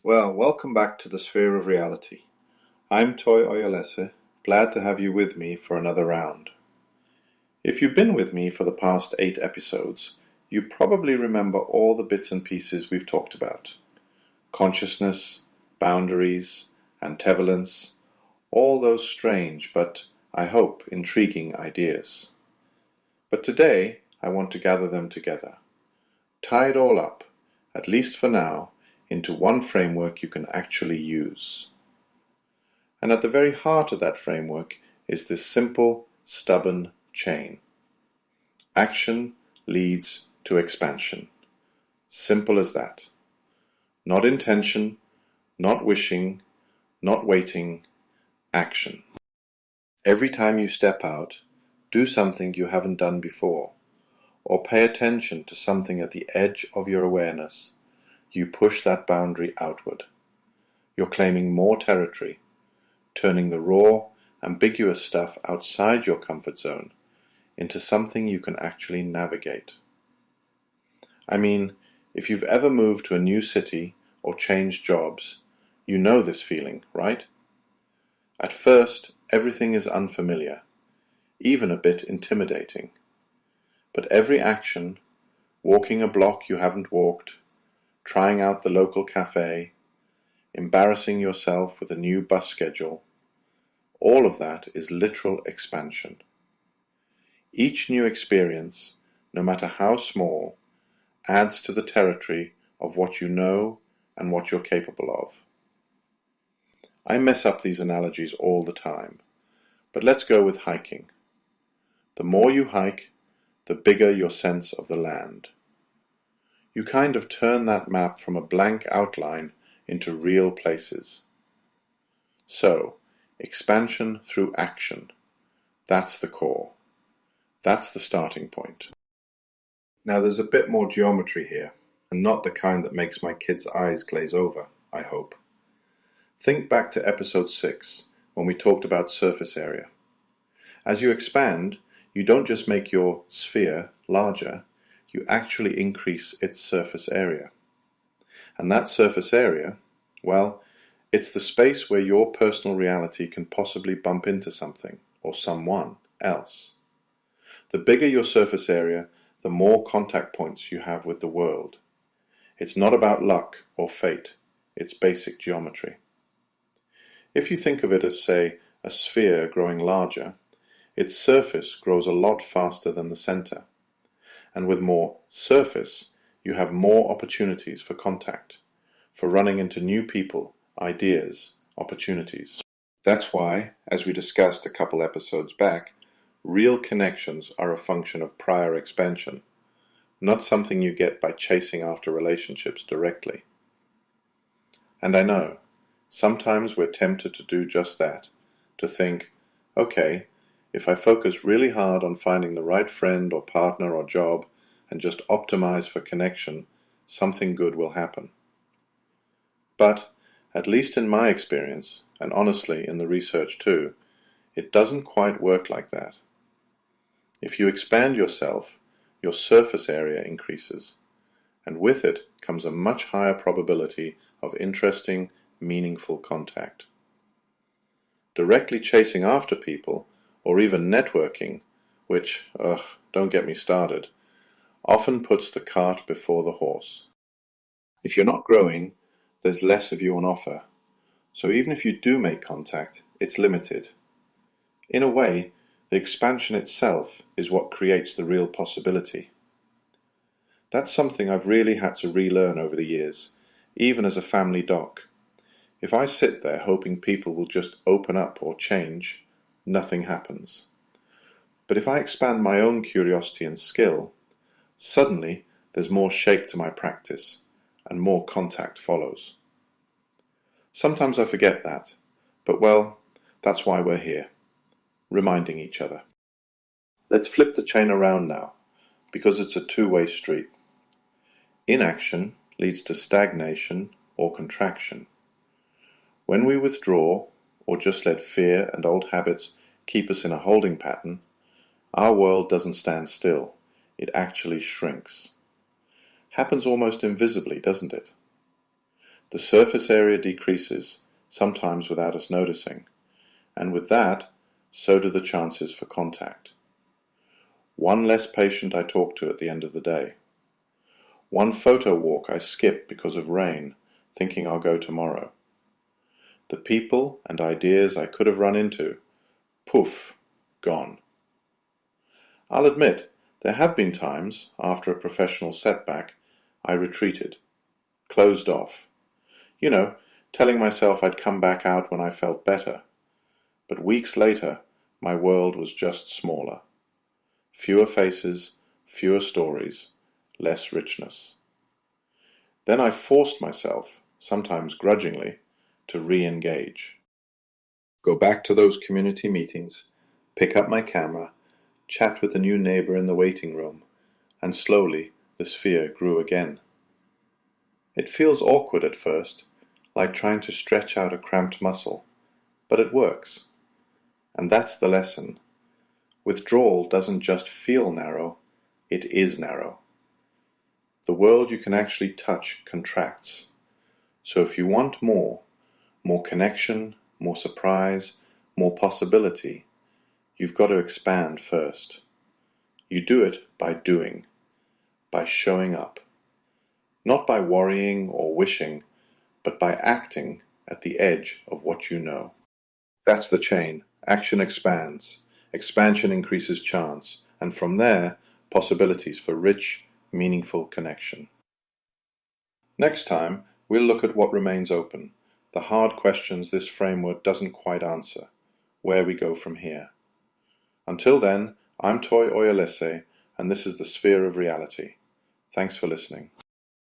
Well, welcome back to the Sphere of Reality. I'm Toye Oyelese, glad to have you with me for another round. If you've been with me for the past 8 episodes, you probably remember all the bits and pieces we've talked about. Consciousness, boundaries, ambivalence, all those strange but, I hope, intriguing ideas. But today, I want to gather them together. Tie it all up, at least for now, into one framework you can actually use. And at the very heart of that framework is this simple, stubborn chain. Action leads to expansion. Simple as that. Not intention, not wishing, not waiting, action. Every time you step out, do something you haven't done before, or pay attention to something at the edge of your awareness, you push that boundary outward. You're claiming more territory, turning the raw, ambiguous stuff outside your comfort zone into something you can actually navigate. I mean, if you've ever moved to a new city or changed jobs, you know this feeling, right? At first, everything is unfamiliar, even a bit intimidating. But every action, walking a block you haven't walked, trying out the local cafe, embarrassing yourself with a new bus schedule, all of that is literal expansion. Each new experience, no matter how small, adds to the territory of what you know and what you're capable of. I mess up these analogies all the time, but let's go with hiking. The more you hike, the bigger your sense of the land. You kind of turn that map from a blank outline into real places. So, expansion through action. That's the core. That's the starting point. Now there's a bit more geometry here, and not the kind that makes my kids' eyes glaze over, I hope. Think back to episode 6, when we talked about surface area. As you expand, you don't just make your sphere larger, you actually increase its surface area. And that surface area, well, it's the space where your personal reality can possibly bump into something, or someone else. The bigger your surface area, the more contact points you have with the world. It's not about luck or fate, it's basic geometry. If you think of it as, say, a sphere growing larger, its surface grows a lot faster than the center. And with more surface, you have more opportunities for contact, for running into new people, ideas, opportunities. That's why, as we discussed a couple episodes back, real connections are a function of prior expansion, not something you get by chasing after relationships directly. And I know, sometimes we're tempted to do just that, to think, okay, if I focus really hard on finding the right friend or partner or job and just optimize for connection, something good will happen. But, at least in my experience, and honestly in the research too, it doesn't quite work like that. If you expand yourself, your surface area increases, and with it comes a much higher probability of interesting, meaningful contact. Directly chasing after people, or even networking, which, don't get me started, often puts the cart before the horse. If you're not growing, there's less of you on offer, so even if you do make contact, it's limited. In a way, the expansion itself is what creates the real possibility. That's something I've really had to relearn over the years, even as a family doc. If I sit there hoping people will just open up or change, nothing happens. But if I expand my own curiosity and skill, suddenly there's more shape to my practice, and more contact follows. Sometimes I forget that, but well, that's why we're here, reminding each other. Let's flip the chain around now, because it's a two-way street. Inaction leads to stagnation or contraction. When we withdraw, or just let fear and old habits keep us in a holding pattern, our world doesn't stand still, it actually shrinks. Happens almost invisibly, doesn't it? The surface area decreases, sometimes without us noticing, and with that, so do the chances for contact. One less patient I talk to at the end of the day. One photo walk I skip because of rain, thinking I'll go tomorrow. The people and ideas I could have run into, poof, gone. I'll admit, there have been times, after a professional setback, I retreated, closed off. You know, telling myself I'd come back out when I felt better. But weeks later, my world was just smaller. Fewer faces, fewer stories, less richness. Then I forced myself, sometimes grudgingly, to re-engage. Go back to those community meetings, pick up my camera, chat with a new neighbor in the waiting room, and slowly the sphere grew again. It feels awkward at first, like trying to stretch out a cramped muscle, but it works. And that's the lesson. Withdrawal doesn't just feel narrow, it is narrow. The world you can actually touch contracts. So if you want more connection, more surprise, more possibility, you've got to expand first. You do it by doing, by showing up. Not by worrying or wishing, but by acting at the edge of what you know. That's the chain. Action expands. Expansion increases chance, and from there, possibilities for rich, meaningful connection. Next time, we'll look at what remains open, the hard questions this framework doesn't quite answer, where we go from here. Until then, I'm Toye Oyelese, and this is the Sphere of Reality. Thanks for listening.